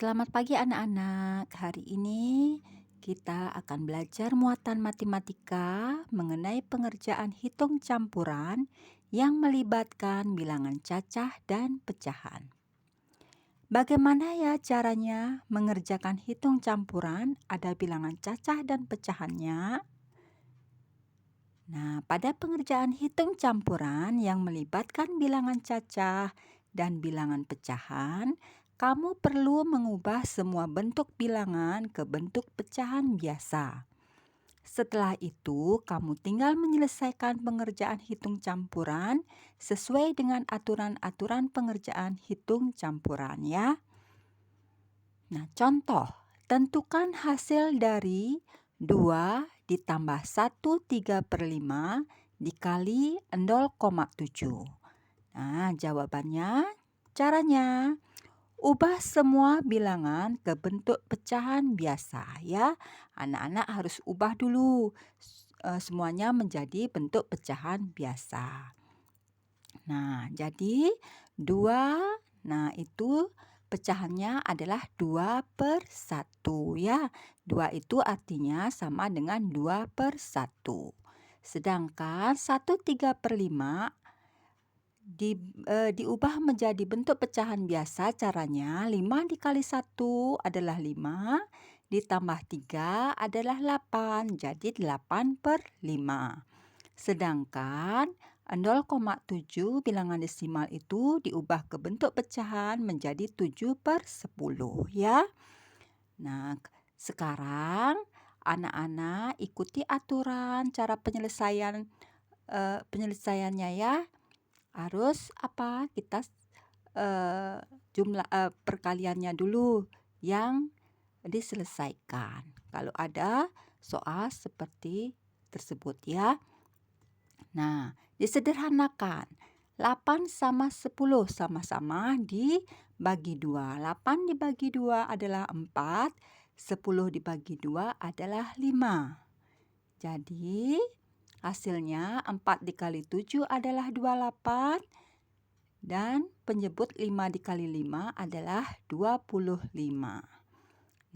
Selamat pagi anak-anak. Hari ini kita akan belajar muatan matematika mengenai pengerjaan hitung campuran yang melibatkan bilangan cacah dan pecahan. Bagaimana ya caranya mengerjakan hitung campuran ada bilangan cacah dan pecahannya? Nah, pada pengerjaan hitung campuran yang melibatkan bilangan cacah dan bilangan pecahan, kamu perlu mengubah semua bentuk bilangan ke bentuk pecahan biasa. Setelah itu, kamu tinggal menyelesaikan pengerjaan hitung campuran sesuai dengan aturan-aturan pengerjaan hitung campuran ya. Nah, contoh, tentukan hasil dari 2 ditambah 1/3/5 dikali 0,7. Nah, jawabannya, caranya, ubah semua bilangan ke bentuk pecahan biasa ya. Anak-anak harus ubah dulu semuanya menjadi bentuk pecahan biasa. Nah, jadi 2, nah itu pecahannya adalah 2/1 ya. 2 itu artinya sama dengan 2/1. Sedangkan 1/3/5 diubah menjadi bentuk pecahan biasa. Caranya 5 dikali 1 adalah 5, ditambah 3 adalah 8, jadi 8/5. Sedangkan 0,7 bilangan desimal itu diubah ke bentuk pecahan menjadi 7/10 ya. Nah, sekarang anak-anak ikuti aturan cara penyelesaiannya ya. Harus kita jumlah perkaliannya dulu yang diselesaikan. Kalau ada soal seperti tersebut ya. Nah, disederhanakan. 8 sama 10 sama-sama dibagi 2. 8 dibagi 2 adalah 4, 10 dibagi 2 adalah 5. Jadi, hasilnya 4 dikali 7 adalah 28 dan penyebut 5 dikali 5 adalah 25.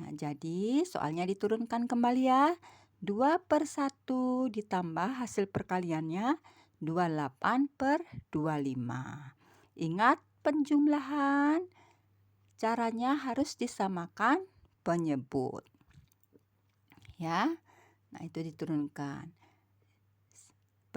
Nah, jadi soalnya diturunkan kembali ya. 2/1 ditambah hasil perkaliannya 28/25. Ingat penjumlahan, caranya harus disamakan penyebut. Ya, nah itu diturunkan.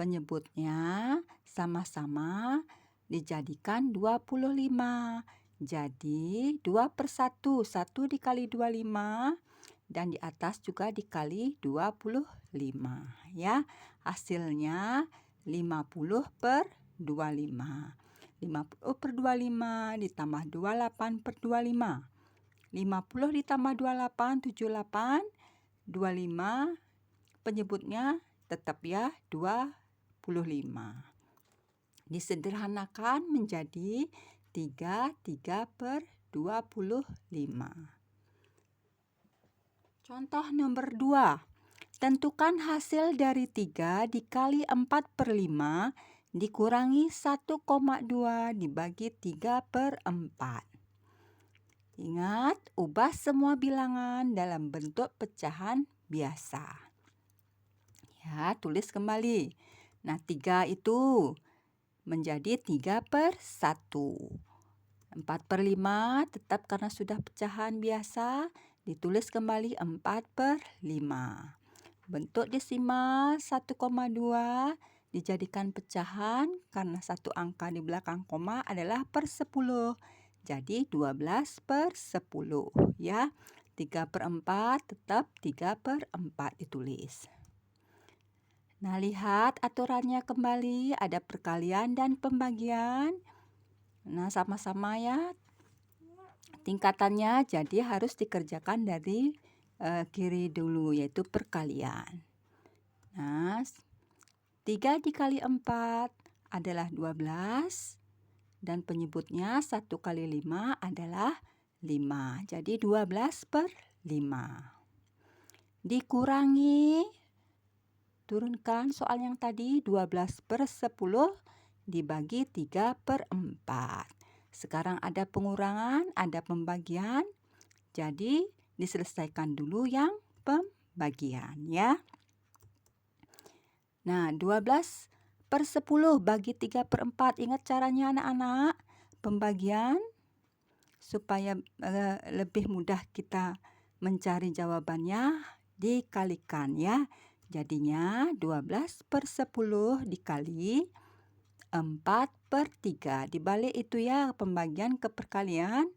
Penyebutnya sama-sama dijadikan 25. Jadi 2/1, 1 dikali 25 dan di atas juga dikali 25 ya. Hasilnya 50/25. 50/25 ditambah 28/25. 50 ditambah 28, 78, 25, penyebutnya tetap ya 25. Disederhanakan menjadi 3/25. Contoh nomor 2. Tentukan hasil dari 3 dikali 4/5 dikurangi 1,2 dibagi 3/4. Ingat, ubah semua bilangan dalam bentuk pecahan biasa. Ya, tulis kembali. Nah, 3 itu menjadi 3/1. 4/5 tetap karena sudah pecahan biasa, ditulis kembali 4/5. Bentuk desimal 1,2 dijadikan pecahan karena satu angka di belakang koma adalah per 10. Jadi 12/10 ya. 3/4 tetap 3/4 ditulis. Nah, lihat aturannya kembali, ada perkalian dan pembagian. Nah, sama-sama ya tingkatannya, jadi harus dikerjakan dari kiri dulu, yaitu perkalian. Nah, 3 dikali 4 adalah 12 dan penyebutnya 1 kali 5 adalah 5. Jadi 12/5. Dikurangi, turunkan soal yang tadi, 12/10 dibagi 3/4. Sekarang ada pengurangan, ada pembagian. Jadi diselesaikan dulu yang pembagian ya. Nah, 12/10 bagi 3/4. Ingat caranya anak-anak? Pembagian supaya lebih mudah kita mencari jawabannya, dikalikan ya. Jadinya 12/10 dikali 4/3. Dibalik itu ya pembagian ke perkalian.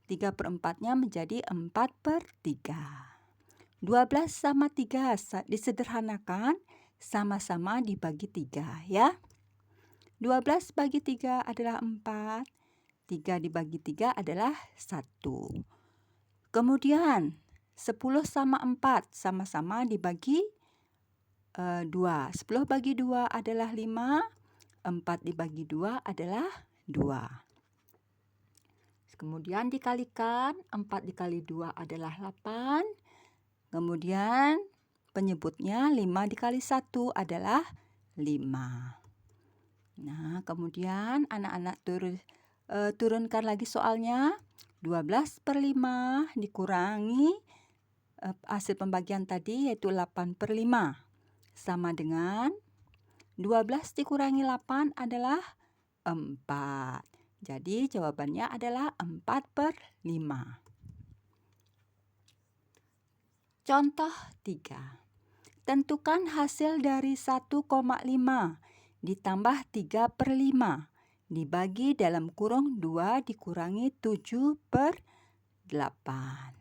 3/4-nya menjadi 4/3. 12 sama 3 disederhanakan, sama-sama dibagi 3 ya. 12 bagi 3 adalah 4. 3 dibagi 3 adalah 1. Kemudian 10 sama 4 sama-sama dibagi 2. 10 bagi 2 adalah 5. 4 dibagi 2 adalah 2. Kemudian dikalikan, 4 dikali 2 adalah 8. Kemudian penyebutnya 5 dikali 1 adalah 5. Nah, kemudian anak-anak turunkan lagi soalnya. 12/5 dikurangi hasil pembagian tadi yaitu 8/5. Sama dengan 12 dikurangi 8 adalah 4. Jadi jawabannya adalah 4/5. Contoh 3. Tentukan hasil dari 1,5 ditambah 3/5 dibagi dalam kurung 2 dikurangi 7/8.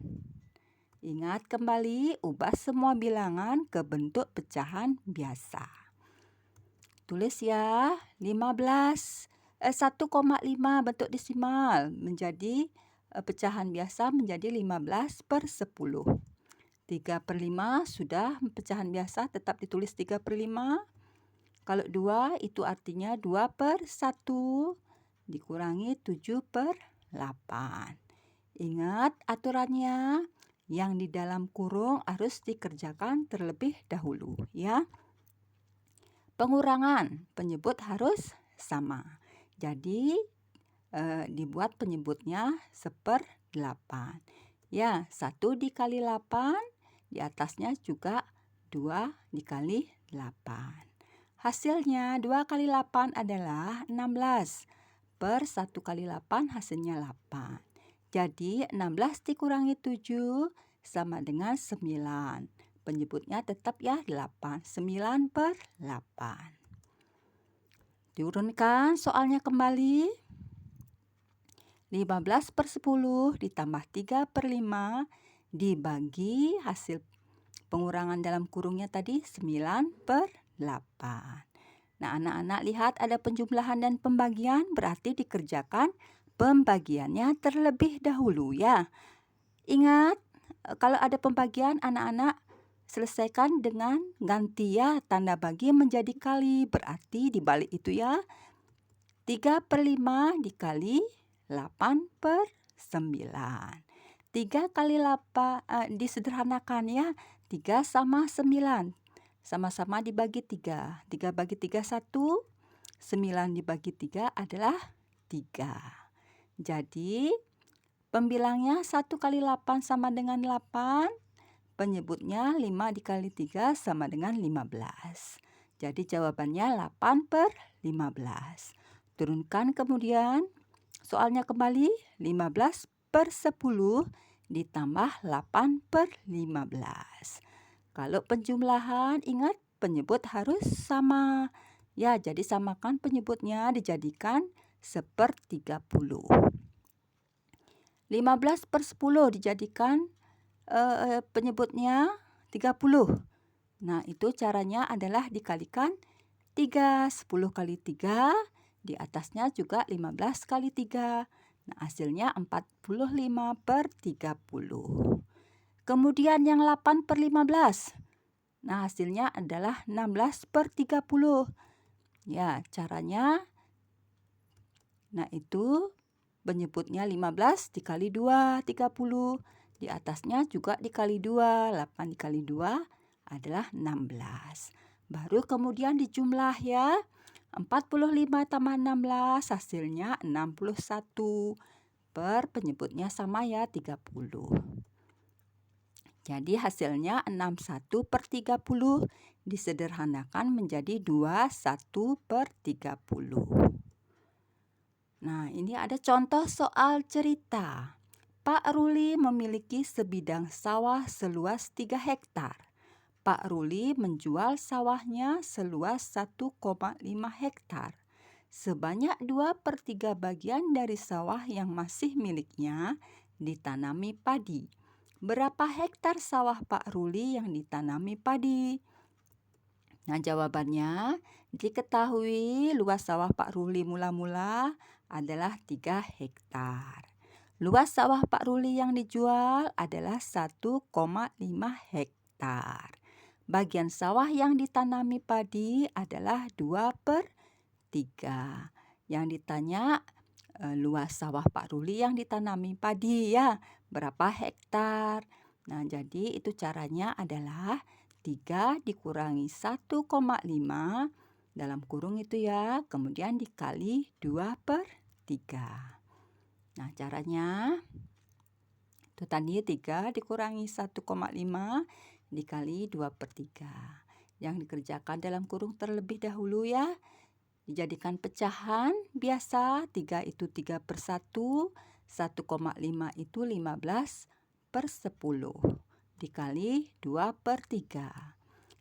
Ingat kembali, ubah semua bilangan ke bentuk pecahan biasa. Tulis ya, 1,5 bentuk desimal menjadi pecahan biasa menjadi 15/10. 3/5 sudah pecahan biasa, tetap ditulis 3/5. Kalau 2 itu artinya 2/1 dikurangi 7/8. Ingat aturannya, yang di dalam kurung harus dikerjakan terlebih dahulu ya. Pengurangan penyebut harus sama. Jadi dibuat penyebutnya 1/8. Ya, 1 dikali 8, di atasnya juga 2 dikali 8. Hasilnya 2 kali 8 adalah 16. Per 1 kali 8 hasilnya 8. Jadi 16 dikurangi 7 sama dengan 9. Penyebutnya tetap ya 8. 9/8. Turunkan soalnya kembali. 15/10 ditambah 3/5 dibagi hasil pengurangan dalam kurungnya tadi 9/8. Nah, anak-anak lihat ada penjumlahan dan pembagian, berarti dikerjakan pembagiannya terlebih dahulu ya. Ingat, kalau ada pembagian anak-anak selesaikan dengan ganti ya, tanda bagi menjadi kali, berarti dibalik itu ya. 3/5 dikali 8/9. 3 kali 8 disederhanakan ya. 3 sama 9. Sama-sama dibagi 3. 3 bagi 3 1. 9 dibagi 3 adalah 3. Jadi pembilangnya 1 kali 8 sama dengan 8. Penyebutnya 5 dikali 3 sama dengan 15. Jadi jawabannya 8/15. Turunkan kemudian soalnya kembali. 15/10 ditambah 8/15. Kalau penjumlahan, ingat penyebut harus sama. Ya, jadi samakan penyebutnya, dijadikan 1/30. 15/10 dijadikan penyebutnya 30. Nah, itu caranya adalah dikalikan 3. 10 kali 3, di atasnya juga 15 kali 3. Nah, hasilnya 45/30. Kemudian yang 8/15. Nah, hasilnya adalah 16/30. Ya, caranya. Nah, itu penyebutnya 15 dikali 2, 30. Di atasnya juga dikali 2, 8 dikali 2 adalah 16. Baru kemudian dijumlah ya. 45 tambah 16 hasilnya 61. penyebutnya sama ya, 30. Jadi hasilnya 61/30 disederhanakan menjadi 21/30. Nah, ini ada contoh soal cerita. Pak Ruli memiliki sebidang sawah seluas 3 hektar. Pak Ruli menjual sawahnya seluas 1,5 hektar. Sebanyak 2/3 bagian dari sawah yang masih miliknya ditanami padi. Berapa hektar sawah Pak Ruli yang ditanami padi? Nah, jawabannya diketahui luas sawah Pak Ruli mula-mula adalah 3 hektar. Luas sawah Pak Ruli yang dijual adalah 1,5 hektar. Bagian sawah yang ditanami padi adalah 2/3. Yang ditanya luas sawah Pak Ruli yang ditanami padi ya, berapa hektar. Nah, jadi itu caranya adalah 3 dikurangi 1,5 dalam kurung itu ya, kemudian dikali 2/3. Nah, caranya itu tadi 3 dikurangi 1,5 dikali 2/3. Yang dikerjakan dalam kurung terlebih dahulu ya. Dijadikan pecahan biasa, 3 itu 3/1, 1,5 itu 15/10 dikali 2/3.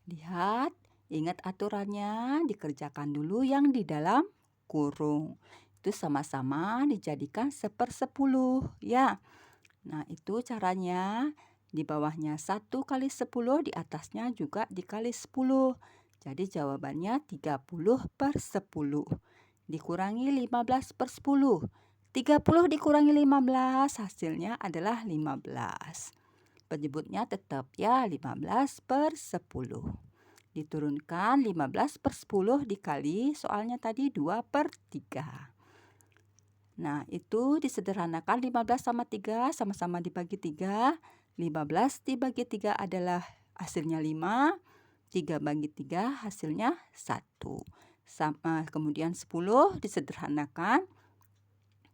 Lihat, ingat aturannya, dikerjakan dulu yang di dalam kurung. Itu sama-sama dijadikan 1/10 ya. Nah, itu caranya. Di bawahnya 1 kali 10, di atasnya juga dikali 10. Jadi jawabannya 30/10 dikurangi 15/10. 30 dikurangi 15 hasilnya adalah 15. Penyebutnya tetap ya 15/10. Diturunkan 15/10 dikali soalnya tadi 2/3. Nah, itu disederhanakan 15 sama 3 sama-sama dibagi 3. 15 dibagi 3 adalah hasilnya 5. 3 bagi 3 hasilnya 1. Kemudian 10 disederhanakan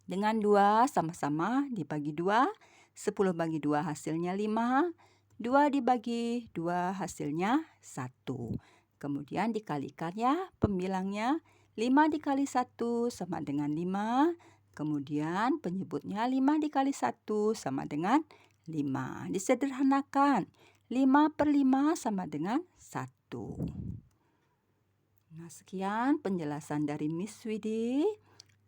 dengan 2 sama-sama dibagi 2. 10 bagi 2 hasilnya 5. 2 dibagi 2 hasilnya 1. Kemudian dikalikan ya pembilangnya. 5 dikali 1 sama dengan 5. Kemudian penyebutnya 5 dikali 1 sama dengan 5. Disederhanakan. 5/5 sama dengan 1. Nah, sekian penjelasan dari Miss Widi.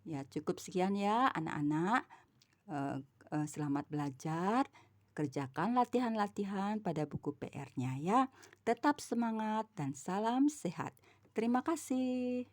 Ya, cukup sekian ya anak-anak. Selamat belajar. Kerjakan latihan-latihan pada buku PR-nya ya. Tetap semangat dan salam sehat. Terima kasih.